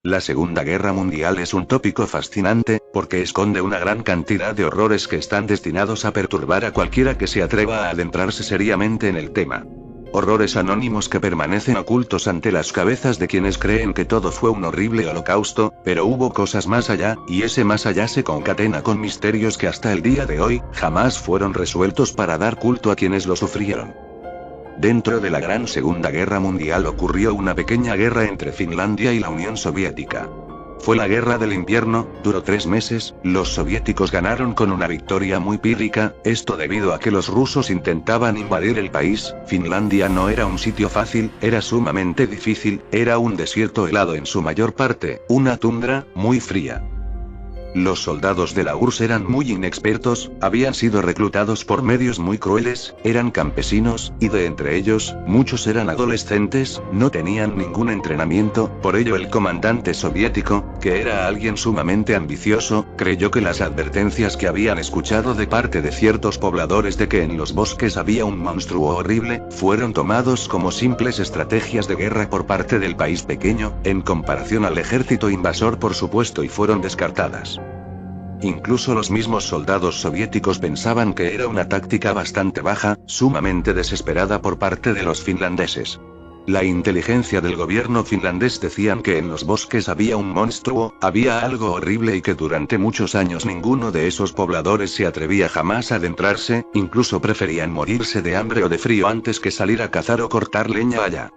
La Segunda Guerra Mundial es un tópico fascinante, porque esconde una gran cantidad de horrores que están destinados a perturbar a cualquiera que se atreva a adentrarse seriamente en el tema. Horrores anónimos que permanecen ocultos ante las cabezas de quienes creen que todo fue un horrible holocausto, pero hubo cosas más allá, y ese más allá se concatena con misterios que hasta el día de hoy, jamás fueron resueltos para dar culto a quienes lo sufrieron. Dentro de la Gran Segunda Guerra Mundial ocurrió una pequeña guerra entre Finlandia y la Unión Soviética. Fue la Guerra del Invierno, duró 3 meses, los soviéticos ganaron con una victoria muy pírrica, esto debido a que los rusos intentaban invadir el país. Finlandia no era un sitio fácil, era sumamente difícil, era un desierto helado en su mayor parte, una tundra, muy fría. Los soldados de la URSS eran muy inexpertos, habían sido reclutados por medios muy crueles, eran campesinos, y de entre ellos, muchos eran adolescentes, no tenían ningún entrenamiento, por ello el comandante soviético, que era alguien sumamente ambicioso, creyó que las advertencias que habían escuchado de parte de ciertos pobladores de que en los bosques había un monstruo horrible, fueron tomados como simples estrategias de guerra por parte del país pequeño, en comparación al ejército invasor por supuesto, y fueron descartadas. Incluso los mismos soldados soviéticos pensaban que era una táctica bastante baja, sumamente desesperada por parte de los finlandeses. La inteligencia del gobierno finlandés decían que en los bosques había un monstruo, había algo horrible y que durante muchos años ninguno de esos pobladores se atrevía jamás a adentrarse, incluso preferían morirse de hambre o de frío antes que salir a cazar o cortar leña allá.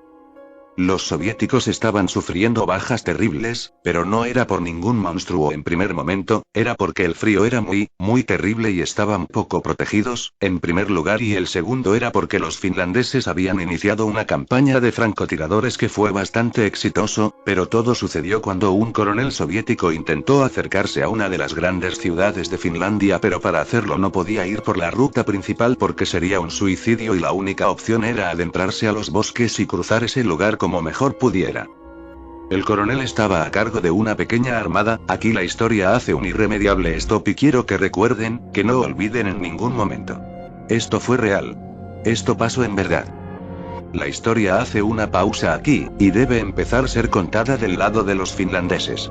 Los soviéticos estaban sufriendo bajas terribles, pero no era por ningún monstruo en primer momento, era porque el frío era muy terrible y estaban poco protegidos, en primer lugar, y el segundo era porque los finlandeses habían iniciado una campaña de francotiradores que fue bastante exitoso, pero todo sucedió cuando un coronel soviético intentó acercarse a una de las grandes ciudades de Finlandia, pero para hacerlo no podía ir por la ruta principal porque sería un suicidio y la única opción era adentrarse a los bosques y cruzar ese lugar como mejor pudiera. El coronel estaba a cargo de una pequeña armada, aquí la historia hace un irremediable stop y quiero que recuerden, que no olviden en ningún momento. Esto fue real. Esto pasó en verdad. La historia hace una pausa aquí, y debe empezar a ser contada del lado de los finlandeses.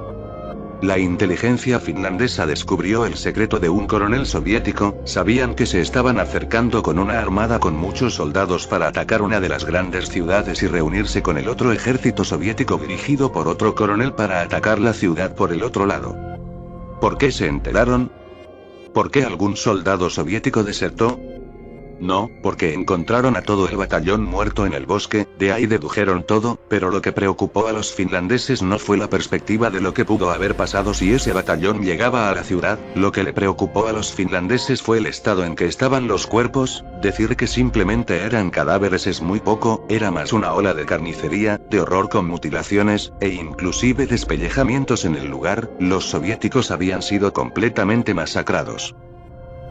La inteligencia finlandesa descubrió el secreto de un coronel soviético, sabían que se estaban acercando con una armada con muchos soldados para atacar una de las grandes ciudades y reunirse con el otro ejército soviético dirigido por otro coronel para atacar la ciudad por el otro lado. ¿Por qué se enteraron? ¿Por qué algún soldado soviético desertó? No, porque encontraron a todo el batallón muerto en el bosque, de ahí dedujeron todo, pero lo que preocupó a los finlandeses no fue la perspectiva de lo que pudo haber pasado si ese batallón llegaba a la ciudad, lo que le preocupó a los finlandeses fue el estado en que estaban los cuerpos. Decir que simplemente eran cadáveres es muy poco, era más una ola de carnicería, de horror con mutilaciones, e inclusive despellejamientos en el lugar. Los soviéticos habían sido completamente masacrados.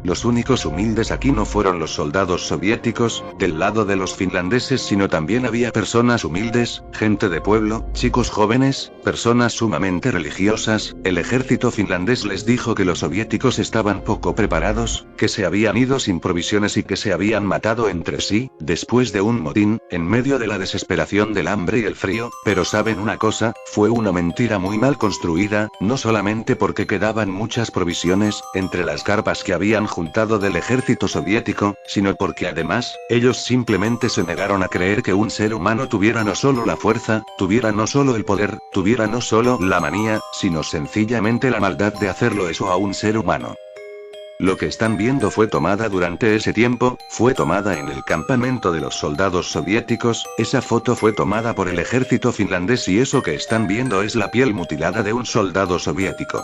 Los únicos humildes aquí no fueron los soldados soviéticos, del lado de los finlandeses, sino también había personas humildes, gente de pueblo, chicos jóvenes, personas sumamente religiosas. El ejército finlandés les dijo que los soviéticos estaban poco preparados, que se habían ido sin provisiones y que se habían matado entre sí, después de un motín, en medio de la desesperación del hambre y el frío, pero ¿saben una cosa? Fue una mentira muy mal construida, no solamente porque quedaban muchas provisiones, entre las carpas que habían juntado del ejército soviético, sino porque además, ellos simplemente se negaron a creer que un ser humano tuviera no solo la fuerza, tuviera no solo el poder, tuviera no solo la manía, sino sencillamente la maldad de hacerlo eso a un ser humano. Lo que están viendo fue tomada durante ese tiempo, fue tomada en el campamento de los soldados soviéticos, esa foto fue tomada por el ejército finlandés y eso que están viendo es la piel mutilada de un soldado soviético.